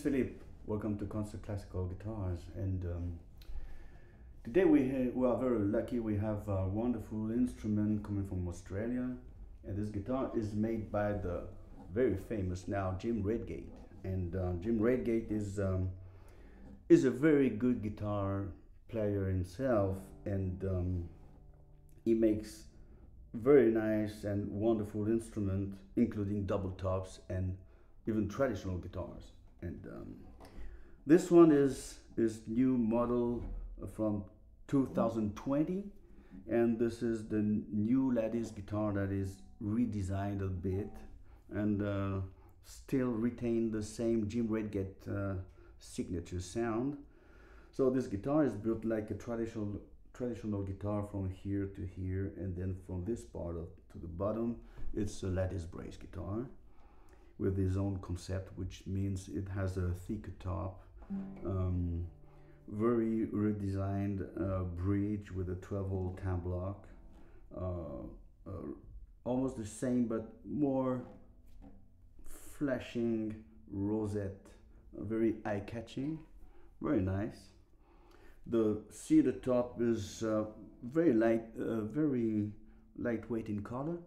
is Philippe. Welcome to Concert Classical Guitars. And today we are very lucky. We have a wonderful instrument coming from Australia. And this guitar is made by the very famous now Jim Redgate. And Jim Redgate is a very good guitar player himself. And he makes very nice and wonderful instruments, including double tops and even traditional guitars. And this one is new model from 2020, and this is the new Lattice guitar that is redesigned a bit and still retain the same Jim Redgate signature sound. So this guitar is built like a traditional guitar from here to here, and then from this part to the bottom it's a lattice brace guitar with his own concept, which means it has a thicker top, very redesigned bridge with a 12-hole tam block, almost the same but more flashing rosette, very eye-catching, very nice. The cedar top is very lightweight in color,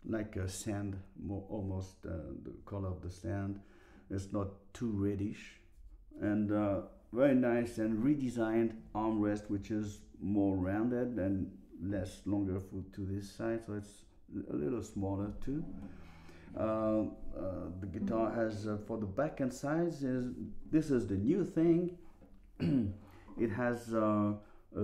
like a sand, almost the color of the sand. It's not too reddish, and very nice and redesigned armrest, which is more rounded and less longer to this side, so it's a little smaller too. The guitar has for the back and sides this is the new thing. It has a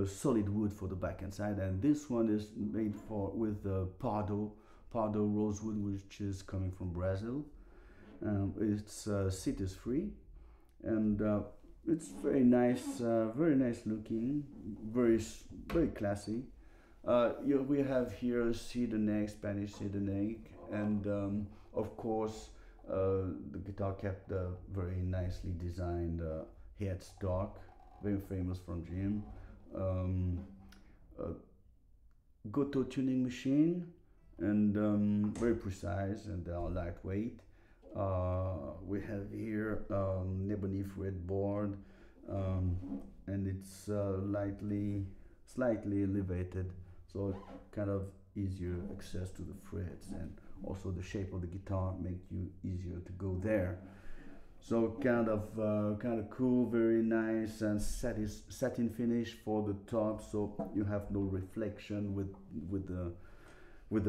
solid wood for the back and side, and this one is made with Pardo rosewood, which is coming from Brazil. It's citrus free, and it's very nice looking, very classy. We have here cedar neck, Spanish cedar neck, and of course the guitar kept a very nicely designed headstock, very famous from Jim. Gotoh tuning machine, and very precise, and they are lightweight. We have here Ebony fretboard, and it's slightly elevated, so kind of easier access to the frets, and also the shape of the guitar makes you easier to go there. So kind of cool, very nice, and satin finish for the top, so you have no reflection with the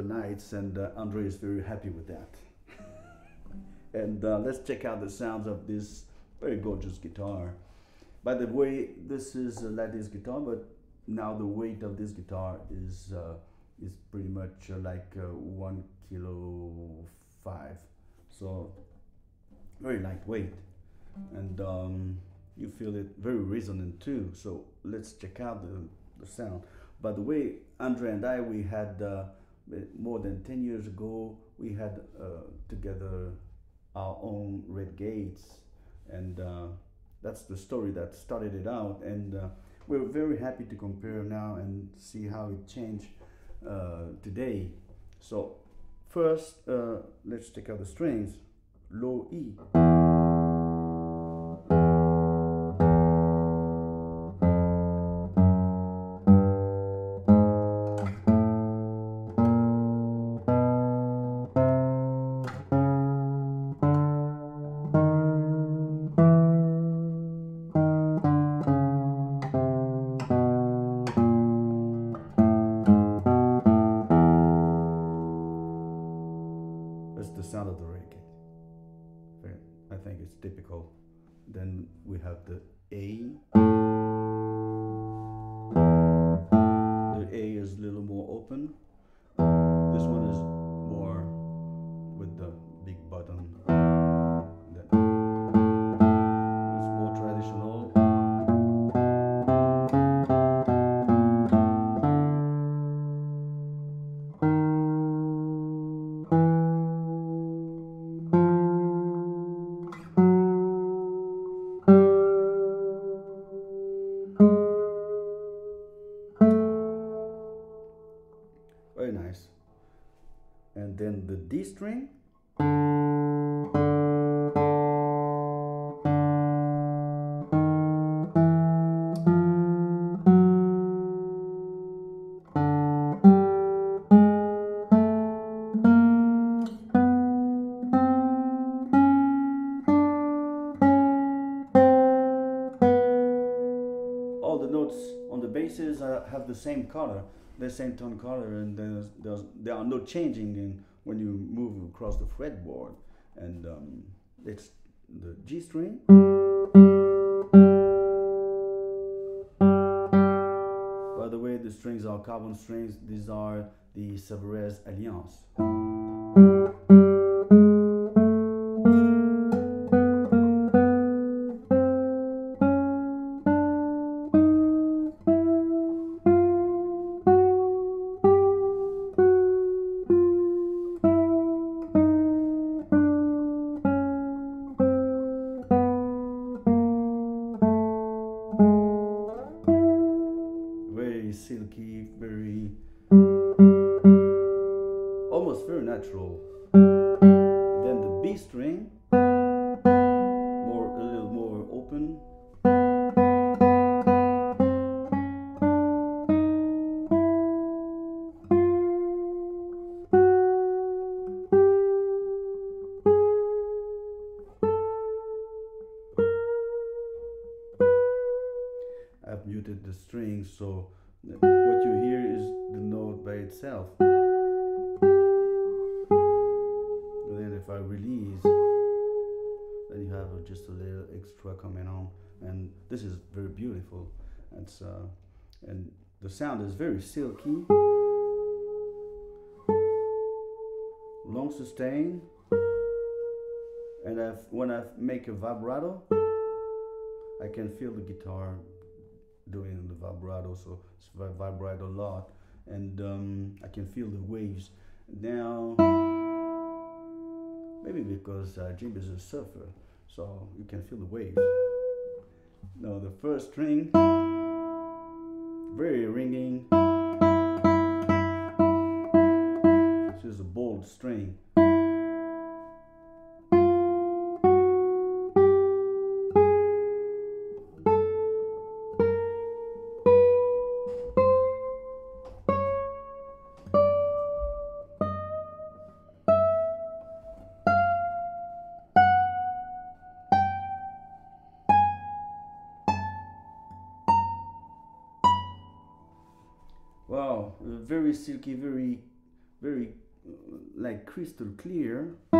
lights, and Andre is very happy with that. And let's check out the sounds of this very gorgeous guitar. By the way, this is a Lattice guitar, but now the weight of this guitar is pretty much like 1.5 kilos, so very lightweight, and you feel it very resonant too. So let's check out the sound. By the way, Andre and I, we had more than 10 years ago, we had together our own Redgates, and that's the story that started it out, and we're very happy to compare now and see how it changed today. So first, let's check out the strings. Low E. That's the sound of the Redgate. I think it's typical. Then we have the A. The A is a little more open. This one is more with the big button. Then it's more traditional. Very nice. And then the D string. the notes on the basses have the same color, the same tone color, and there are no changing in when you move across the fretboard. And it's the G string. By the way, the strings are carbon strings. These are the Severez Alliance. Silky, very almost very natural. Then the B string, a little more open. I've muted the strings, so what you hear is the note by itself. And then if I release, then you have just a little extra coming on, and this is very beautiful. And the sound is very silky, long sustain, and when I make a vibrato, I can feel the guitar doing the vibrato, so it's vibrate a lot, and I can feel the waves. Now, maybe because Jim is a surfer, so you can feel the waves. Now the first string, very ringing. This is a bold string. Wow, very silky, very like crystal clear. You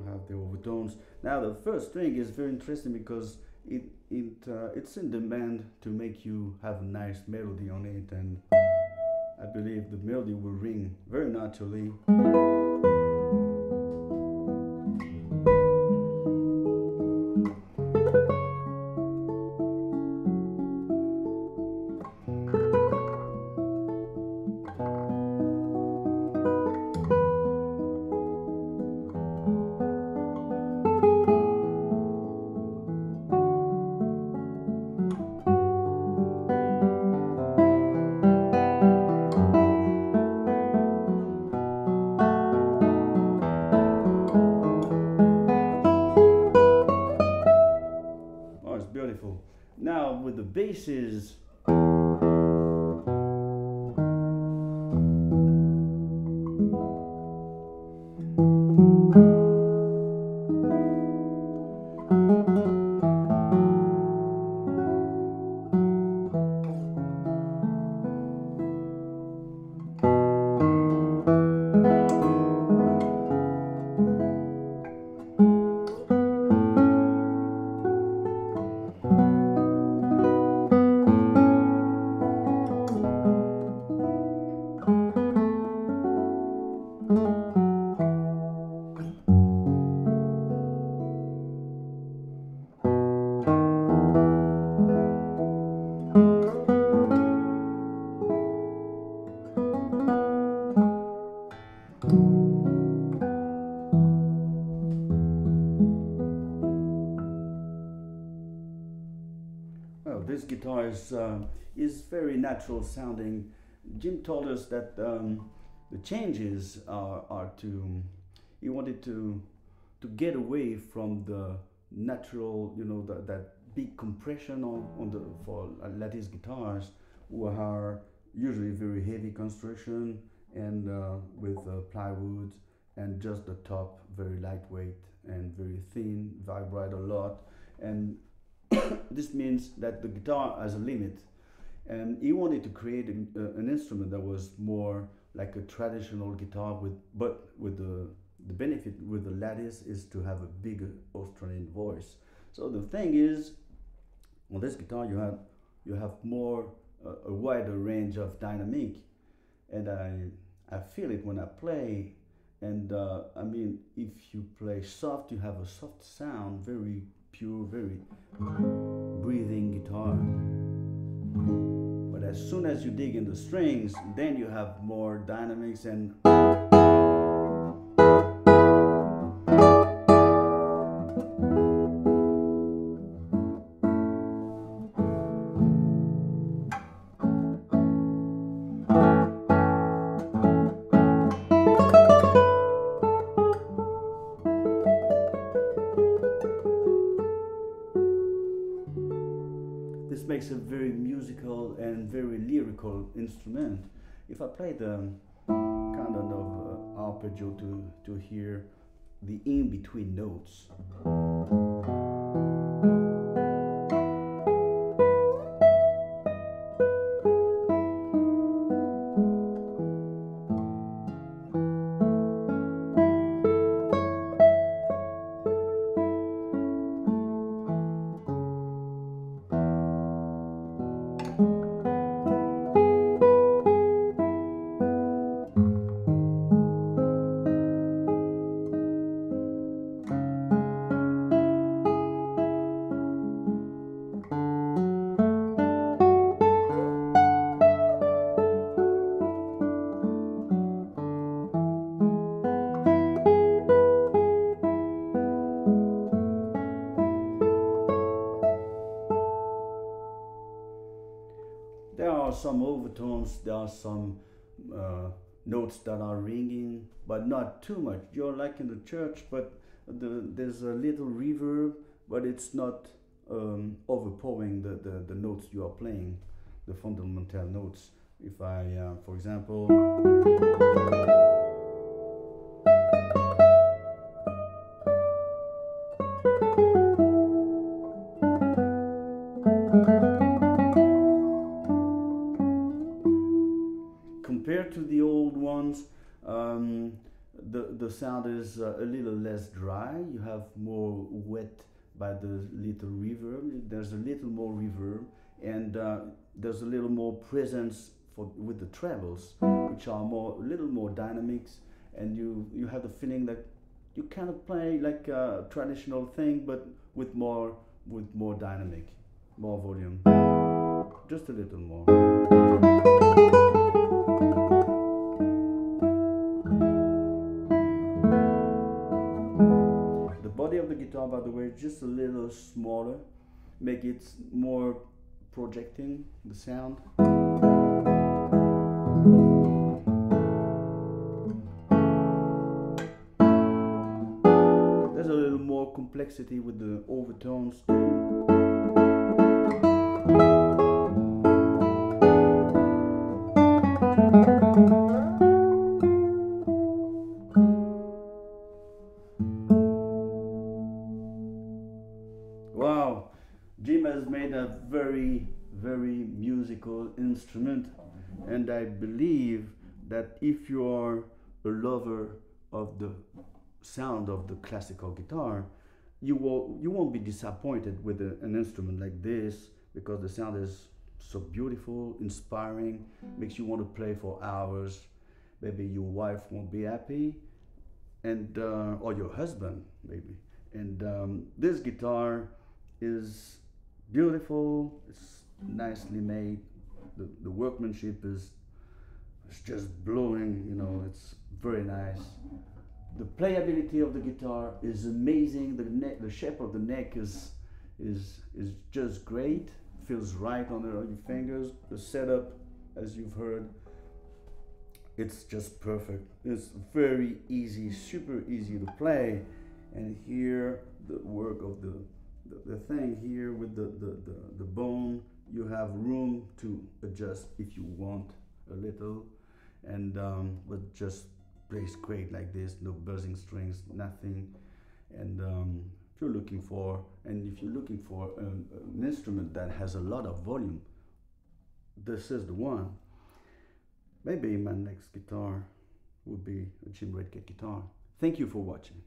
have the overtones. Now the first string is very interesting because it's in demand to make you have a nice melody on it, and I believe the melody will ring very naturally. Beautiful. Now with the basses, well, this guitar is very natural sounding. Jim told us that the changes are to, he wanted to get away from the natural, you know, that big compression on the for lattice guitars, who are usually very heavy construction and with plywood, and just the top very lightweight and very thin, vibrate a lot, and this means that the guitar has a limit, and he wanted to create an instrument that was more like a traditional guitar but with the benefit with the lattice is to have a bigger Australian voice. So the thing is, on this guitar you have more a wider range of dynamic, and I feel it when I play. And I mean, if you play soft, you have a soft sound, very pure, very breathing guitar. But as soon as you dig in the strings, then you have more dynamics and this makes a very musical and very lyrical instrument. If I play the kind of arpeggio to hear the in-between notes. There are some overtones, there are some notes that are ringing, but not too much. You're like in the church, but there's a little reverb, but it's not overpowering the notes you are playing, the fundamental notes. If I, for example, compared to the old ones, the sound is a little less dry. You have more wet by the little reverb. There's a little more reverb, and there's a little more presence with the trebles, which are a little more dynamics, and you have the feeling that you kind of play like a traditional thing, but with more dynamic, more volume, just a little more. Of the guitar, by the way, just a little smaller, make it more projecting the sound. There's a little more complexity with the overtones. Wow, Jim has made a very, very musical instrument, and I believe that if you are a lover of the sound of the classical guitar, you won't be disappointed with an instrument like this, because the sound is so beautiful, inspiring, makes you want to play for hours. Maybe your wife won't be happy, and or your husband maybe. And this guitar is beautiful, it's nicely made, the workmanship is just blowing, you know, it's very nice. The playability of the guitar is amazing. The shape of the neck is just great, feels right on your fingers. The setup, as you've heard, it's just perfect. It's very easy, super easy to play. And here the work of the the thing here with the bone, you have room to adjust if you want a little, and but just plays great like this, no buzzing strings, nothing. And if you're looking for an instrument that has a lot of volume, this is the one. Maybe my next guitar would be a Jim Redgate guitar. Thank you for watching.